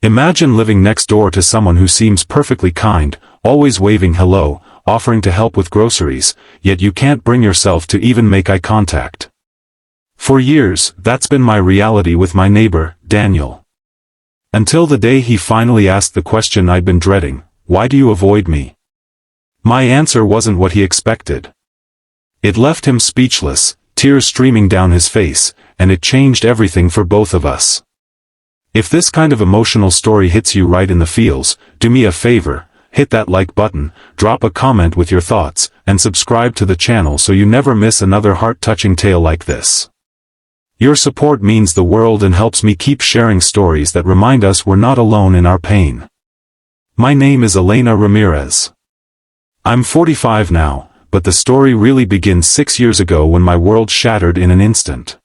Imagine living next door to someone who seems perfectly kind, always waving hello, offering to help with groceries, yet you can't bring yourself to even make eye contact. For years, that's been my reality with my neighbor, Daniel. Until the day he finally asked the question I'd been dreading, "Why do you avoid me?" My answer wasn't what he expected. It left him speechless, tears streaming down his face, and it changed everything for both of us. If this kind of emotional story hits you right in the feels, do me a favor, hit that like button, drop a comment with your thoughts, and subscribe to the channel so you never miss another heart-touching tale like this. Your support means the world and helps me keep sharing stories that remind us we're not alone in our pain. My name is Elena Ramirez. I'm 45 now, but the story really begins 6 years ago when my world shattered in an instant.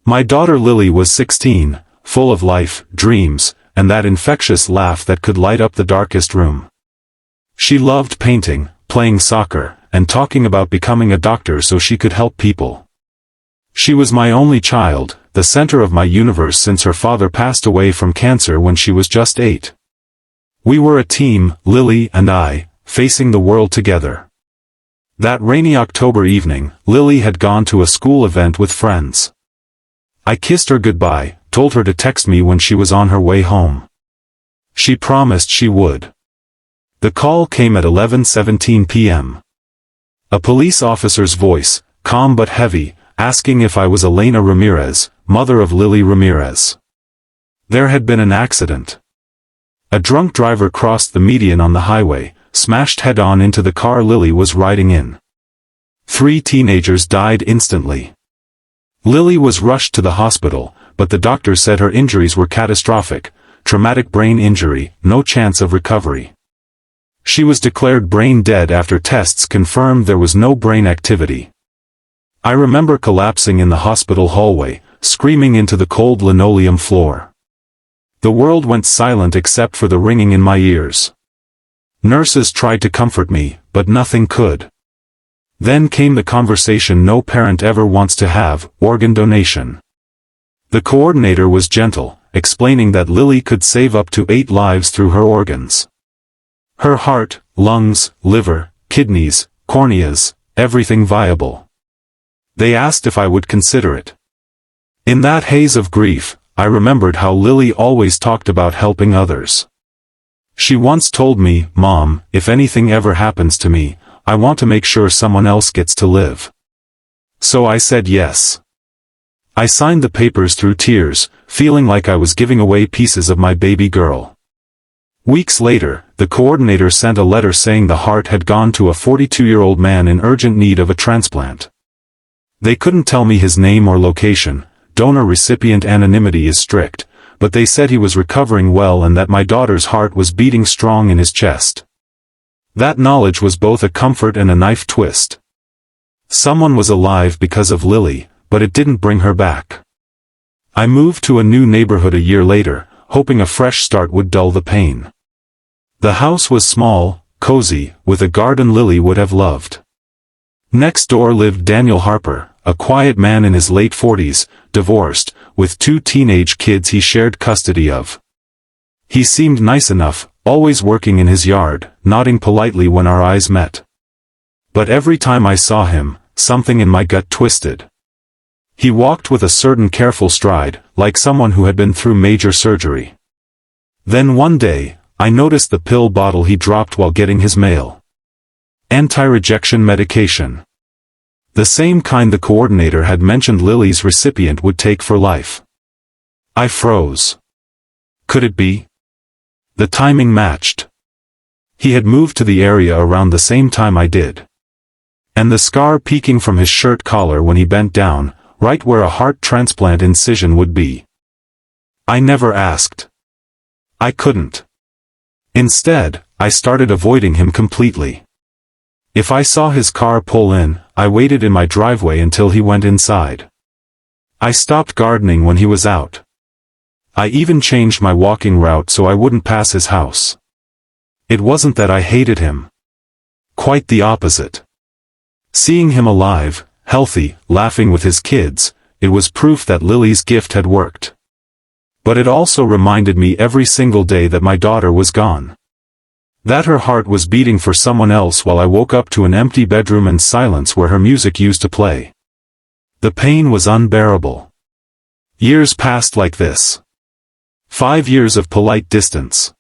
My daughter Lily was 16, full of life, dreams, and that infectious laugh that could light up the darkest room. She loved painting, playing soccer, and talking about becoming a doctor so she could help people. She was my only child, the center of my universe since her father passed away from cancer when she was just 8. We were a team, Lily and I, facing the world together. That rainy October evening, Lily had gone to a school event with friends. I kissed her goodbye, told her to text me when she was on her way home. She promised she would. The call came at 11:17 p.m. A police officer's voice, calm but heavy, asking if I was Elena Ramirez, mother of Lily Ramirez. There had been an accident. A drunk driver crossed the median on the highway, smashed head-on into the car Lily was riding in. 3 teenagers died instantly. Lily was rushed to the hospital, but the doctor said her injuries were catastrophic, traumatic brain injury, no chance of recovery. She was declared brain dead after tests confirmed there was no brain activity. I remember collapsing in the hospital hallway, screaming into the cold linoleum floor. The world went silent except for the ringing in my ears. Nurses tried to comfort me, but nothing could. Then came the conversation no parent ever wants to have, organ donation. The coordinator was gentle, explaining that Lily could save up to 8 lives through her organs. Her heart, lungs, liver, kidneys, corneas, everything viable. They asked if I would consider it. In that haze of grief, I remembered how Lily always talked about helping others. She once told me, "Mom, if anything ever happens to me, I want to make sure someone else gets to live." So I said yes. I signed the papers through tears, feeling like I was giving away pieces of my baby girl. Weeks later, the coordinator sent a letter saying the heart had gone to a 42-year-old man in urgent need of a transplant. They couldn't tell me his name or location, donor-recipient anonymity is strict, but they said he was recovering well and that my daughter's heart was beating strong in his chest. That knowledge was both a comfort and a knife twist. Someone was alive because of Lily, but it didn't bring her back. I moved to a new neighborhood a year later, hoping a fresh start would dull the pain. The house was small, cozy, with a garden Lily would have loved. Next door lived Daniel Harper, a quiet man in his late 40s, divorced, with 2 teenage kids he shared custody of. He seemed nice enough, always working in his yard, nodding politely when our eyes met. But every time I saw him, something in my gut twisted. He walked with a certain careful stride, like someone who had been through major surgery. Then one day, I noticed the pill bottle he dropped while getting his mail. Anti-rejection medication. The same kind the coordinator had mentioned Lily's recipient would take for life. I froze. Could it be? The timing matched. He had moved to the area around the same time I did. And the scar peeking from his shirt collar when he bent down, right where a heart transplant incision would be. I never asked. I couldn't. Instead, I started avoiding him completely. If I saw his car pull in, I waited in my driveway until he went inside. I stopped gardening when he was out. I even changed my walking route so I wouldn't pass his house. It wasn't that I hated him. Quite the opposite. Seeing him alive, healthy, laughing with his kids, it was proof that Lily's gift had worked. But it also reminded me every single day that my daughter was gone. That her heart was beating for someone else while I woke up to an empty bedroom and silence where her music used to play. The pain was unbearable. Years passed like this. 5 years of polite distance.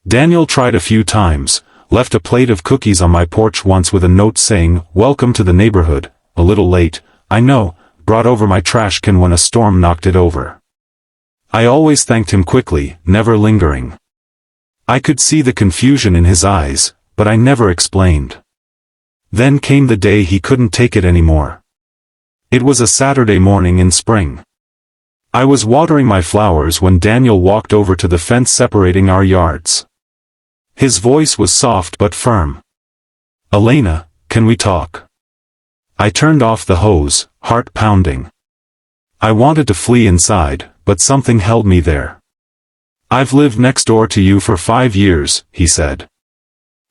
Daniel tried a few times, left a plate of cookies on my porch once with a note saying, "Welcome to the neighborhood," a little late, I know, brought over my trash can when a storm knocked it over. I always thanked him quickly, never lingering. I could see the confusion in his eyes, but I never explained. Then came the day he couldn't take it anymore. It was a Saturday morning in spring. I was watering my flowers when Daniel walked over to the fence separating our yards. His voice was soft but firm. "Elena, can we talk?" I turned off the hose, heart pounding. I wanted to flee inside, but something held me there. "I've lived next door to you for 5 years," he said.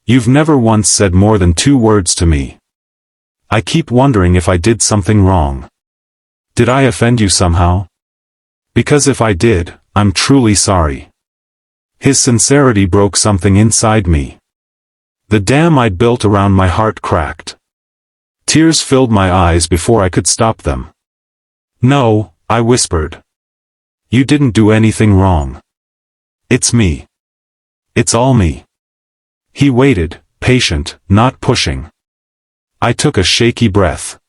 "You've never once said more than 2 words to me. I keep wondering if I did something wrong. Did I offend you somehow? Because if I did, I'm truly sorry." His sincerity broke something inside me. The dam I'd built around my heart cracked. Tears filled my eyes before I could stop them. "No," I whispered. "You didn't do anything wrong. It's me. It's all me." He waited, patient, not pushing. I took a shaky breath.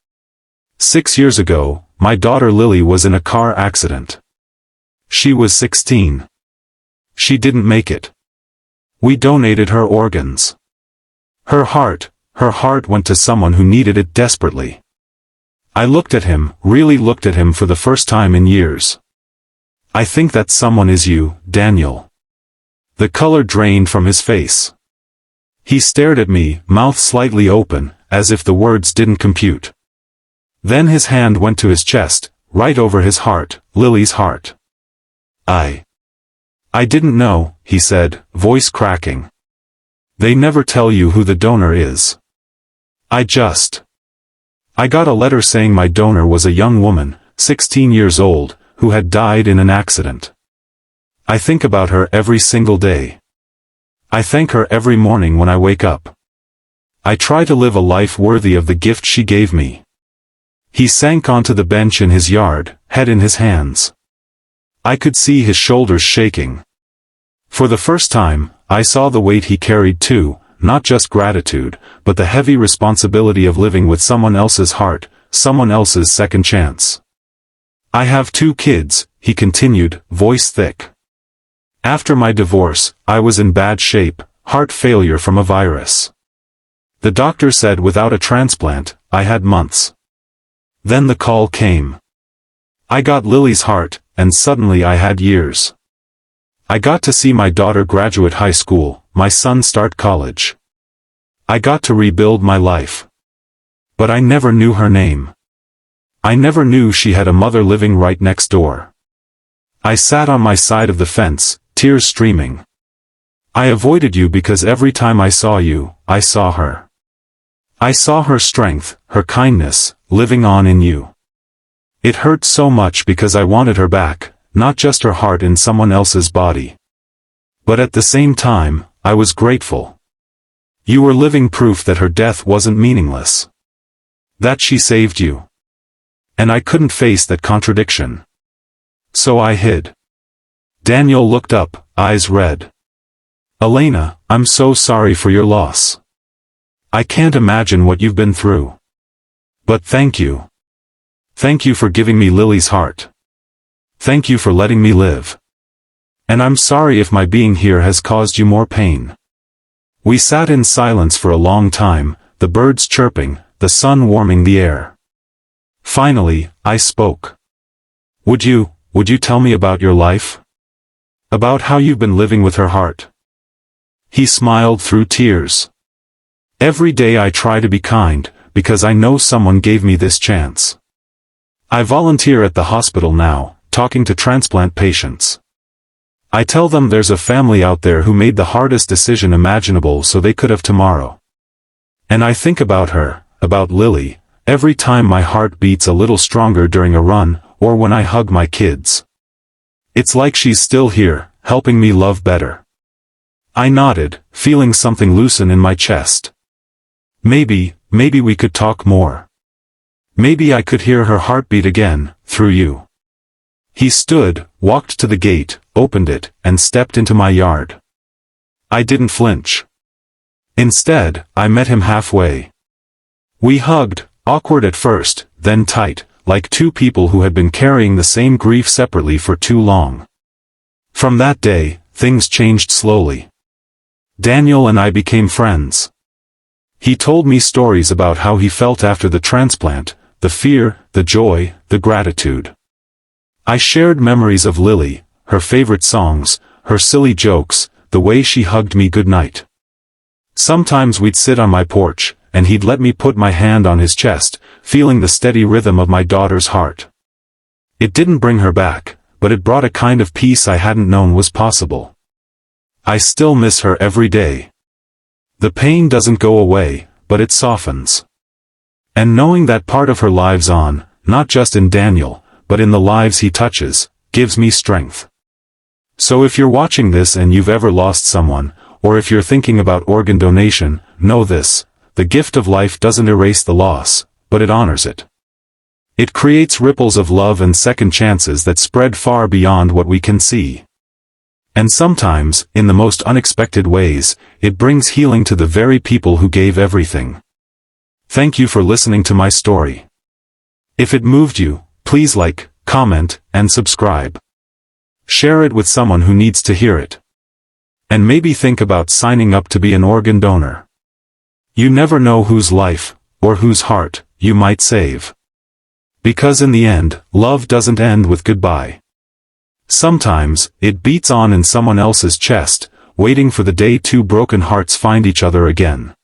6 years ago, my daughter Lily was in a car accident. She was 16. She didn't make it. We donated her organs. Her heart went to someone who needed it desperately. I looked at him, really looked at him for the first time in years. "I think that someone is you, Daniel." The color drained from his face. He stared at me, mouth slightly open, as if the words didn't compute. Then his hand went to his chest, right over his heart, Lily's heart. I didn't know," he said, voice cracking. "They never tell you who the donor is." I got a letter saying my donor was a young woman, 16 years old, who had died in an accident. I think about her every single day. I thank her every morning when I wake up. I try to live a life worthy of the gift she gave me. He sank onto the bench in his yard, head in his hands. I could see his shoulders shaking. For the first time, I saw the weight he carried too, not just gratitude, but the heavy responsibility of living with someone else's heart, someone else's second chance. "I have 2 kids, he continued, voice thick. "After my divorce, I was in bad shape, heart failure from a virus. The doctor said without a transplant, I had months. Then the call came. I got Lily's heart, and suddenly I had years. I got to see my daughter graduate high school, my son start college. I got to rebuild my life. But I never knew her name. I never knew she had a mother living right next door. I sat on my side of the fence, tears streaming. I avoided you because every time I saw you, I saw her. I saw her strength, her kindness, living on in you. It hurt so much because I wanted her back, not just her heart in someone else's body. But at the same time, I was grateful. You were living proof that her death wasn't meaningless. That she saved you. And I couldn't face that contradiction. So I hid." Daniel looked up, eyes red. "Elena, I'm so sorry for your loss. I can't imagine what you've been through. But thank you. Thank you for giving me Lily's heart. Thank you for letting me live. And I'm sorry if my being here has caused you more pain." We sat in silence for a long time, the birds chirping, the sun warming the air. Finally, I spoke. Would you tell me about your life? About how you've been living with her heart?" He smiled through tears. "Every day I try to be kind, because I know someone gave me this chance. I volunteer at the hospital now, talking to transplant patients. I tell them there's a family out there who made the hardest decision imaginable so they could have tomorrow. And I think about her, about Lily, every time my heart beats a little stronger during a run, or when I hug my kids. It's like she's still here, helping me love better. I nodded, feeling something loosen in my chest. Maybe we could talk more. Maybe I could hear her heartbeat again, through you. He stood, walked to the gate, opened it, and stepped into my yard. I didn't flinch. Instead, I met him halfway. We hugged, awkward at first, then tight, like two people who had been carrying the same grief separately for too long. From that day, things changed slowly. Daniel and I became friends. He told me stories about how he felt after the transplant, the fear, the joy, the gratitude. I shared memories of Lily, her favorite songs, her silly jokes, the way she hugged me goodnight. Sometimes we'd sit on my porch, and he'd let me put my hand on his chest, feeling the steady rhythm of my daughter's heart. It didn't bring her back, but it brought a kind of peace I hadn't known was possible. I still miss her every day. The pain doesn't go away, but it softens. And knowing that part of her lives on, not just in Daniel, but in the lives he touches, gives me strength. So if you're watching this and you've ever lost someone, or if you're thinking about organ donation, know this: the gift of life doesn't erase the loss, but it honors it. It creates ripples of love and second chances that spread far beyond what we can see. And sometimes, in the most unexpected ways, it brings healing to the very people who gave everything. Thank you for listening to my story. If it moved you, please like, comment, and subscribe. Share it with someone who needs to hear it. And maybe think about signing up to be an organ donor. You never know whose life, or whose heart, you might save. Because in the end, love doesn't end with goodbye. Sometimes, it beats on in someone else's chest, waiting for the day two broken hearts find each other again.